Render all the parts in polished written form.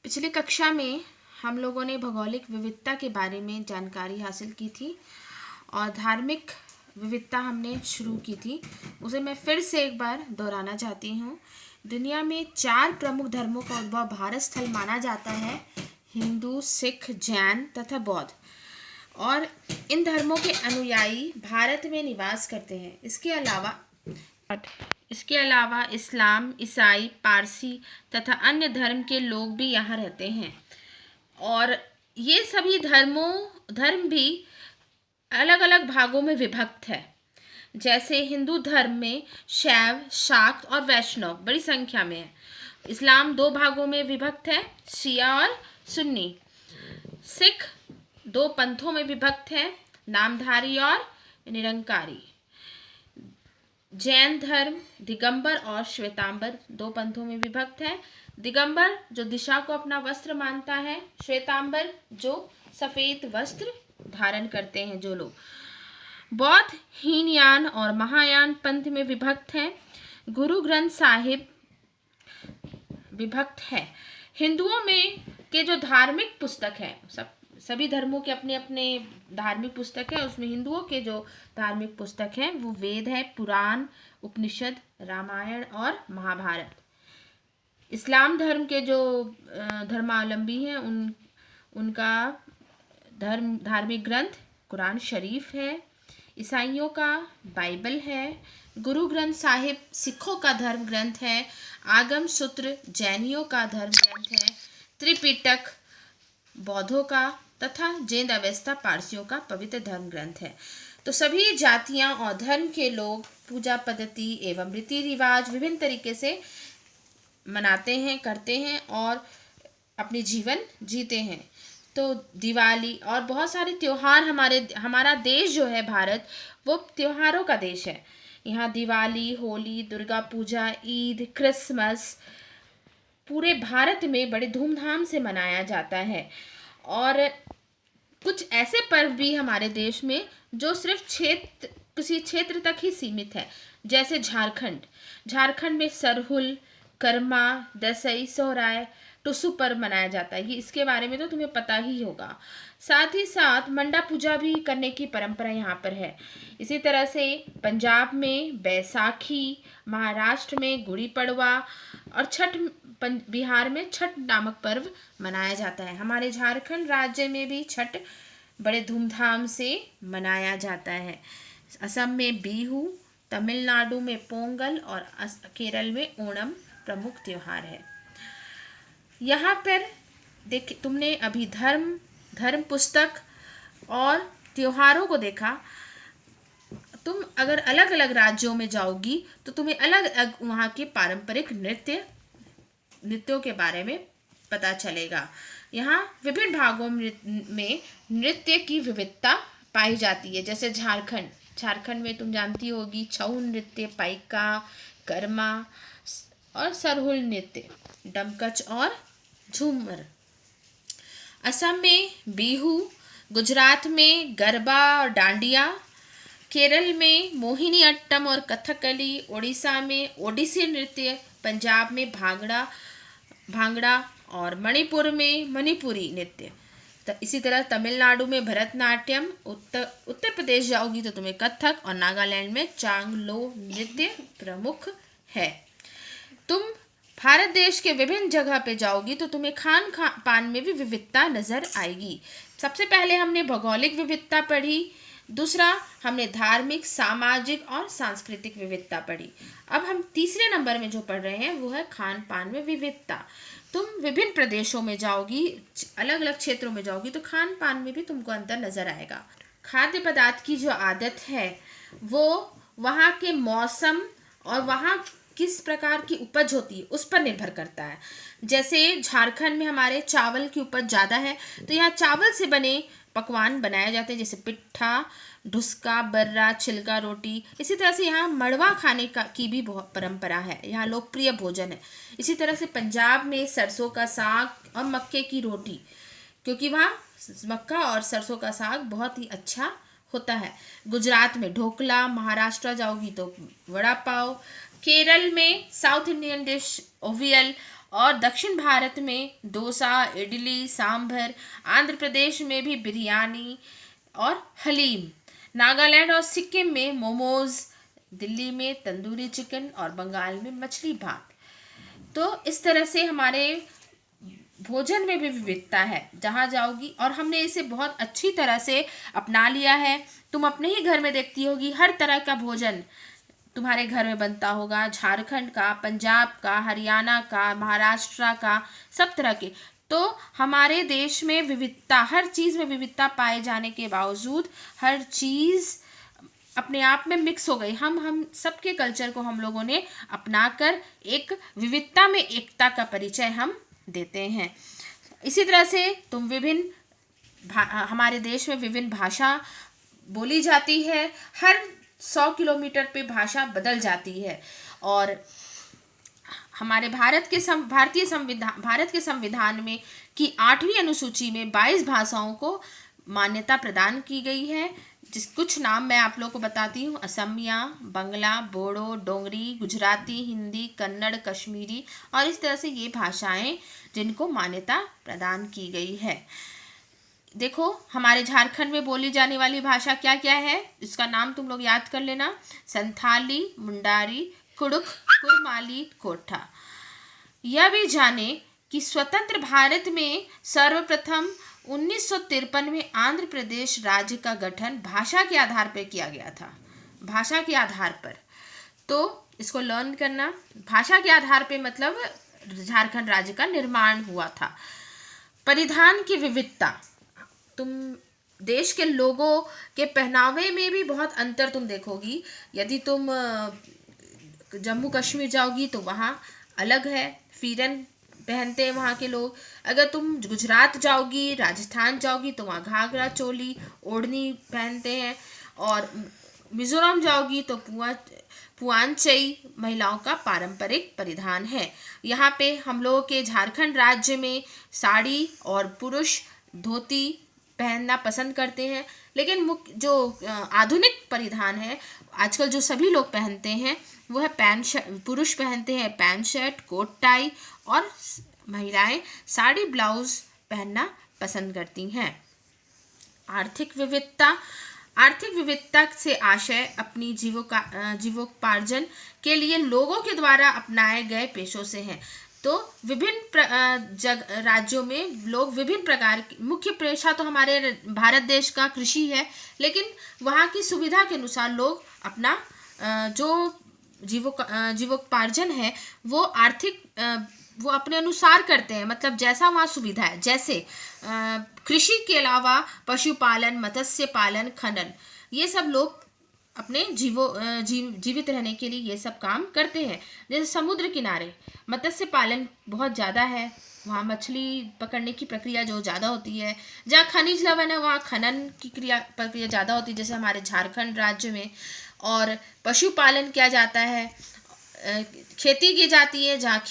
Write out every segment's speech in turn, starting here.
पिछली कक्षा में हम लोगों ने भौगोलिक विविधता के बारे में जानकारी हासिल की थी और धार्मिक विविधता हमने शुरू की थी। उसे मैं फिर से एक बार दोहराना चाहती हूँ। दुनिया में 4 प्रमुख धर्मों का उद्भव भारत स्थल माना जाता है: हिंदू, सिख, जैन तथा बौद्ध। और इन धर्मों के अनुयायी भारत में निवास करते हैं। इसके अलावा इस्लाम, ईसाई, पारसी तथा अन्य धर्म के लोग भी यहाँ रहते हैं। और ये सभी धर्म भी अलग अलग भागों में विभक्त है। जैसे हिंदू धर्म में शैव, शाक्त और वैष्णव बड़ी संख्या में है। इस्लाम 2 भागों में विभक्त है, शिया और सुन्नी। सिख 2 पंथों में विभक्त है, नामधारी और निरंकारी। जैन धर्म दिगंबर और श्वेतांबर 2 पंथों में विभक्त है। दिगंबर जो दिशा को अपना वस्त्र मानता है, श्वेतांबर जो सफेद वस्त्र धारण करते हैं जो लोग। बौद्ध हीनयान और महायान पंथ में विभक्त हैं। गुरु ग्रंथ साहिब विभक्त है। हिंदुओं में के जो धार्मिक पुस्तक है, सभी धर्मों के अपने अपने धार्मिक पुस्तक है। उसमें हिंदुओं के जो धार्मिक पुस्तक हैं वो वेद है, पुराण, उपनिषद, रामायण और महाभारत। इस्लाम धर्म के जो धर्मावलंबी हैं उनका धार्मिक ग्रंथ कुरान शरीफ है। ईसाइयों का बाइबल है। गुरु ग्रंथ साहिब सिखों का धर्म ग्रंथ है। आगम सूत्र जैनियों का धर्म ग्रंथ है। त्रिपिटक बौद्धों का तथा जैन अवेस्ता पारसियों का पवित्र धर्म ग्रंथ है। तो सभी जातियां और धर्म के लोग पूजा पद्धति एवं रीति रिवाज विभिन्न तरीके से मनाते हैं, करते हैं और अपने जीवन जीते हैं। तो दिवाली और बहुत सारे त्योहार हमारा देश जो है भारत, वो त्योहारों का देश है। यहाँ दिवाली, होली, दुर्गा पूजा, ईद, क्रिसमस पूरे भारत में बड़े धूमधाम से मनाया जाता है। और कुछ ऐसे पर्व भी हमारे देश में जो सिर्फ किसी क्षेत्र तक ही सीमित है। जैसे झारखंड में सरहुल, करमा, दसई, सोहराय, टुसु पर्व मनाया जाता है। ये इसके बारे में तो तुम्हें पता ही होगा। साथ ही साथ मंडा पूजा भी करने की परंपरा यहाँ पर है। इसी तरह से पंजाब में बैसाखी, महाराष्ट्र में गुड़ी पड़वा और बिहार में छठ नामक पर्व मनाया जाता है। हमारे झारखंड राज्य में भी छठ बड़े धूमधाम से मनाया जाता है। असम में बिहू, तमिलनाडु में पोंगल और केरल में ओणम प्रमुख त्योहार है। यहाँ पर तुमने अभी धर्म पुस्तक और त्योहारों को देखा। तुम अगर अलग अलग राज्यों में जाओगी तो तुम्हें अलग अलग वहाँ के पारंपरिक नृत्यों के बारे में पता चलेगा। यहाँ विभिन्न भागों में नृत्य की विविधता पाई जाती है। जैसे झारखंड में तुम जानती होगी छऊ नृत्य, पाइका, कर्मा और सरहुल नृत्य, डमकच और झूमर। असम में बिहू, गुजरात में गरबा और डांडिया, केरल में मोहिनी अट्टम और कथकली, उड़ीसा में ओडिसी नृत्य, पंजाब में भांगड़ा और मणिपुर में मणिपुरी नृत्य। तो इसी तरह तमिलनाडु में भरतनाट्यम, उत्तर प्रदेश जाओगी तो तुम्हें कथक और नागालैंड में चांगलो नृत्य प्रमुख है। तुम भारत देश के विभिन्न जगह पे जाओगी तो तुम्हें खान पान में भी विविधता नजर आएगी। सबसे पहले हमने भौगोलिक विविधता पढ़ी, दूसरा हमने धार्मिक, सामाजिक और सांस्कृतिक विविधता पढ़ी। अब हम तीसरे नंबर में जो पढ़ रहे हैं वो है खान पान में विविधता। तुम विभिन्न प्रदेशों में जाओगी, अलग अलग क्षेत्रों में जाओगी तो खान पान में भी तुमको अंतर नजर आएगा। खाद्य पदार्थ की जो आदत है वो वहाँ के मौसम और वहाँ किस प्रकार की उपज होती है उस पर निर्भर करता है। जैसे झारखंड में हमारे चावल की उपज ज़्यादा है तो यहाँ चावल से बने पकवान बनाए जाते हैं, जैसे पिट्ठा, ढुसका, बर्रा, छिलका रोटी। इसी तरह से यहाँ मड़वा खाने की भी बहुत परंपरा है, यहाँ लोकप्रिय भोजन है। इसी तरह से पंजाब में सरसों का साग और मक्के की रोटी, क्योंकि वहाँ मक्का और सरसों का साग बहुत ही अच्छा होता है। गुजरात में ढोकला, महाराष्ट्र जाओगी तो वड़ा पाव, केरल में साउथ इंडियन डिश ओवियल और दक्षिण भारत में डोसा, इडली, सांभर, आंध्र प्रदेश में भी बिरयानी और हलीम, नागालैंड और सिक्किम में मोमोज, दिल्ली में तंदूरी चिकन और बंगाल में मछली भात। तो इस तरह से हमारे भोजन में भी विविधता है जहाँ जाओगी, और हमने इसे बहुत अच्छी तरह से अपना लिया है। तुम अपने ही घर में देखती होगी हर तरह का भोजन तुम्हारे घर में बनता होगा, झारखंड का, पंजाब का, हरियाणा का, महाराष्ट्र का, सब तरह के। तो हमारे देश में विविधता, हर चीज़ में विविधता पाए जाने के बावजूद हर चीज़ अपने आप में मिक्स हो गई। हम सबके कल्चर को हम लोगों ने अपनाकर एक विविधता में एकता का परिचय हम देते हैं। इसी तरह से तुम हमारे देश में विभिन्न भाषा बोली जाती है, हर 100 किलोमीटर पे भाषा बदल जाती है। और हमारे भारत के संविधान में की 8वीं अनुसूची में 22 भाषाओं को मान्यता प्रदान की गई है। कुछ नाम मैं आप लोगों को बताती हूँ: असमिया, बंगला, बोडो, डोंगरी, गुजराती, हिंदी, कन्नड़, कश्मीरी, और इस तरह से ये भाषाएं जिनको मान्यता प्रदान की गई है। देखो हमारे झारखंड में बोली जाने वाली भाषा क्या क्या है, इसका नाम तुम लोग याद कर लेना: संथाली, मुंडारी, कुड़ुक, कुरमाली, कोठा। यह भी जाने कि स्वतंत्र भारत में सर्वप्रथम 1953 में आंध्र प्रदेश राज्य का गठन भाषा के आधार पर किया गया था। भाषा के आधार पर, तो इसको लर्न करना। भाषा के आधार पे मतलब झारखंड राज्य का निर्माण हुआ था। परिधान की विविधता, तुम देश के लोगों के पहनावे में भी बहुत अंतर तुम देखोगी। यदि तुम जम्मू कश्मीर जाओगी तो वहाँ अलग है, फीरन पहनते हैं वहाँ के लोग। अगर तुम गुजरात जाओगी, राजस्थान जाओगी तो वहाँ घाघरा चोली ओढ़नी पहनते हैं। और मिजोरम जाओगी तो पुआंचई महिलाओं का पारंपरिक परिधान है। यहाँ पे हम लोगों के झारखंड राज्य में साड़ी और पुरुष धोती पहनना पसंद करते हैं। लेकिन जो आधुनिक परिधान है आजकल जो सभी लोग पहनते हैं वो है पैंट शर्ट। पुरुष पहनते हैं पैंट शर्ट, कोट टाई, और महिलाएं साड़ी ब्लाउज पहनना पसंद करती हैं। आर्थिक विविधता, आर्थिक विविधता से आशय अपनी जीवोपार्जन के लिए लोगों के द्वारा अपनाए गए पेशों से हैं। तो विभिन्न राज्यों में लोग विभिन्न प्रकार के, मुख्य पेशा तो हमारे भारत देश का कृषि है, लेकिन वहाँ की सुविधा के अनुसार लोग अपना जो जीवोपार्जन है वो वो अपने अनुसार करते हैं। मतलब जैसा वहाँ सुविधा है, जैसे कृषि के अलावा पशुपालन, मत्स्य पालन, खनन, ये सब लोग अपने जीवित रहने के लिए ये सब काम करते हैं। जैसे समुद्र किनारे मत्स्य पालन बहुत ज़्यादा है, वहाँ मछली पकड़ने की प्रक्रिया जो ज़्यादा होती है। जहाँ खनिज लवण है वहाँ खनन की प्रक्रिया ज़्यादा होती है, जैसे हमारे झारखंड राज्य में। और पशुपालन किया जाता है, खेती की जाती है जहाँ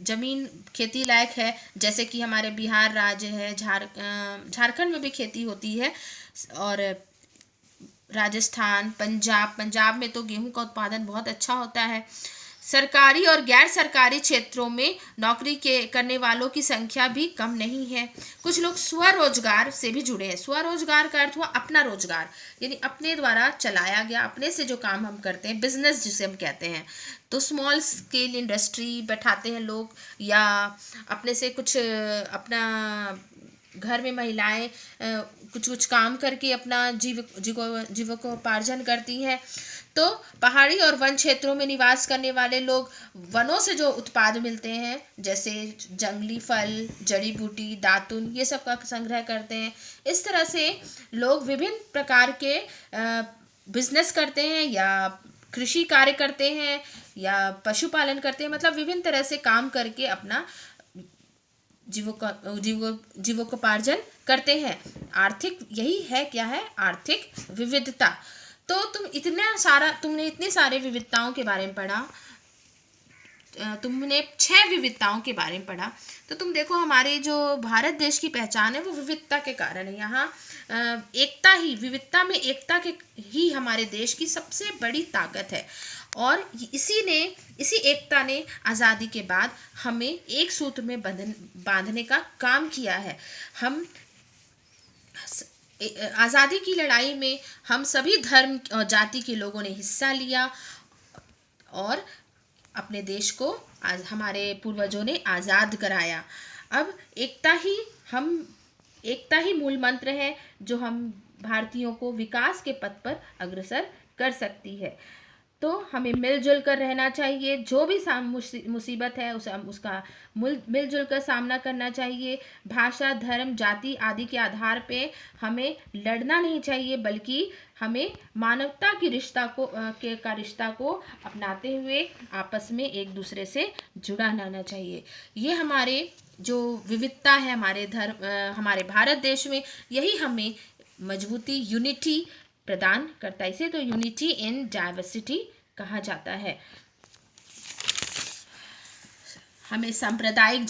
जमीन खेती लायक है, जैसे कि हमारे बिहार राज्य है, झारखंड में भी खेती होती है। और राजस्थान, पंजाब में तो गेहूं का उत्पादन बहुत अच्छा होता है। सरकारी और गैर सरकारी क्षेत्रों में नौकरी करने वालों की संख्या भी कम नहीं है। कुछ लोग स्वरोजगार से भी जुड़े हैं। स्वरोजगार का अर्थ हुआ अपना रोजगार, यानी अपने द्वारा चलाया गया, अपने से जो काम हम करते हैं, बिजनेस जिसे हम कहते हैं। तो स्मॉल स्केल इंडस्ट्री बैठाते हैं लोग, या अपने से कुछ अपना घर में महिलाएं कुछ काम करके अपना जीविकोपार्जन करती हैं। तो पहाड़ी और वन क्षेत्रों में निवास करने वाले लोग वनों से जो उत्पाद मिलते हैं, जैसे जंगली फल, जड़ी बूटी, दातुन, ये सब का संग्रह करते हैं। इस तरह से लोग विभिन्न प्रकार के बिजनेस करते हैं, या कृषि कार्य करते हैं, या पशुपालन करते हैं। मतलब विभिन्न तरह से काम करके अपना जीविकोपार्जन करते हैं। आर्थिक, यही है क्या है आर्थिक विविधता। तो तुमने इतनी सारे विविधताओं के बारे में पढ़ा। तुमने 6 विविधताओं के बारे में पढ़ा। तो तुम देखो हमारे जो भारत देश की पहचान है वो विविधता के कारण है। यहाँ एकता ही, विविधता में एकता के ही हमारे देश की सबसे बड़ी ताकत है। और इसी एकता ने आज़ादी के बाद हमें एक सूत्र में बांधने का काम किया है। हम आज़ादी की लड़ाई में हम सभी धर्म और जाति के लोगों ने हिस्सा लिया और अपने देश को आज हमारे पूर्वजों ने आज़ाद कराया। अब एकता ही मूल मंत्र है जो हम भारतीयों को विकास के पथ पर अग्रसर कर सकती है। तो हमें मिलजुल कर रहना चाहिए। जो भी मुसीबत है उसका मिलजुल कर सामना करना चाहिए। भाषा, धर्म, जाति आदि के आधार पे हमें लड़ना नहीं चाहिए, बल्कि हमें मानवता की रिश्ता को अपनाते हुए आपस में एक दूसरे से जुड़ा रहना चाहिए। ये हमारे जो विविधता है हमारे भारत देश में, यही हमें मजबूती, यूनिटी प्रदान करता है। इसे तो यूनिटी इन डाइवर्सिटी कहा जाता है। हमें सांप्रदायिक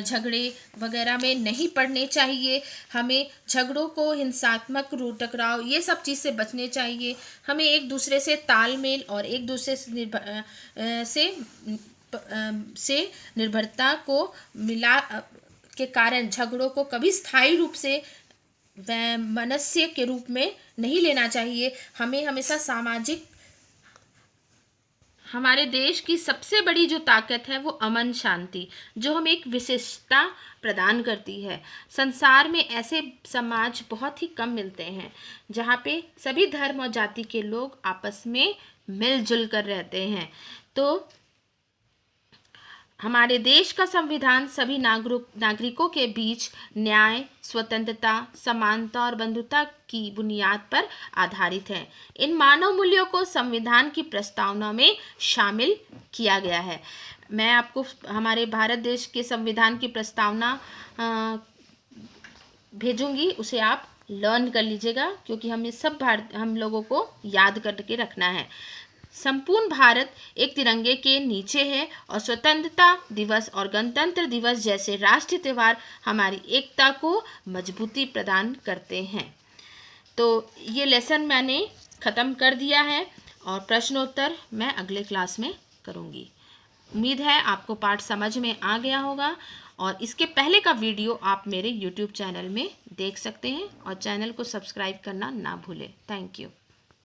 झगड़े वगैरह में नहीं पड़ने चाहिए। हमें झगड़ों को, हिंसात्मक टकराव, ये सब चीज़ से बचने चाहिए। हमें एक दूसरे से तालमेल और एक दूसरे से निर्भरता को मिला के कारण झगड़ों को कभी स्थायी रूप से वैमनस्य के रूप में नहीं लेना चाहिए। हमें हमेशा हमारे देश की सबसे बड़ी जो ताकत है वो अमन शांति, जो हमें एक विशेषता प्रदान करती है। संसार में ऐसे समाज बहुत ही कम मिलते हैं जहाँ पे सभी धर्म और जाति के लोग आपस में मिलजुल कर रहते हैं। तो हमारे देश का संविधान सभी नागरिकों के बीच न्याय, स्वतंत्रता, समानता और बंधुता की बुनियाद पर आधारित है। इन मानव मूल्यों को संविधान की प्रस्तावना में शामिल किया गया है। मैं आपको हमारे भारत देश के संविधान की प्रस्तावना भेजूंगी, उसे आप लर्न कर लीजिएगा, क्योंकि हम लोगों को याद करके रखना है। संपूर्ण भारत एक तिरंगे के नीचे है और स्वतंत्रता दिवस और गणतंत्र दिवस जैसे राष्ट्रीय त्यौहार हमारी एकता को मजबूती प्रदान करते हैं। तो ये लेसन मैंने ख़त्म कर दिया है और प्रश्नोत्तर मैं अगले क्लास में करूँगी। उम्मीद है आपको पाठ समझ में आ गया होगा और इसके पहले का वीडियो आप मेरे YouTube चैनल में देख सकते हैं और चैनल को सब्सक्राइब करना ना भूलें। Thank you.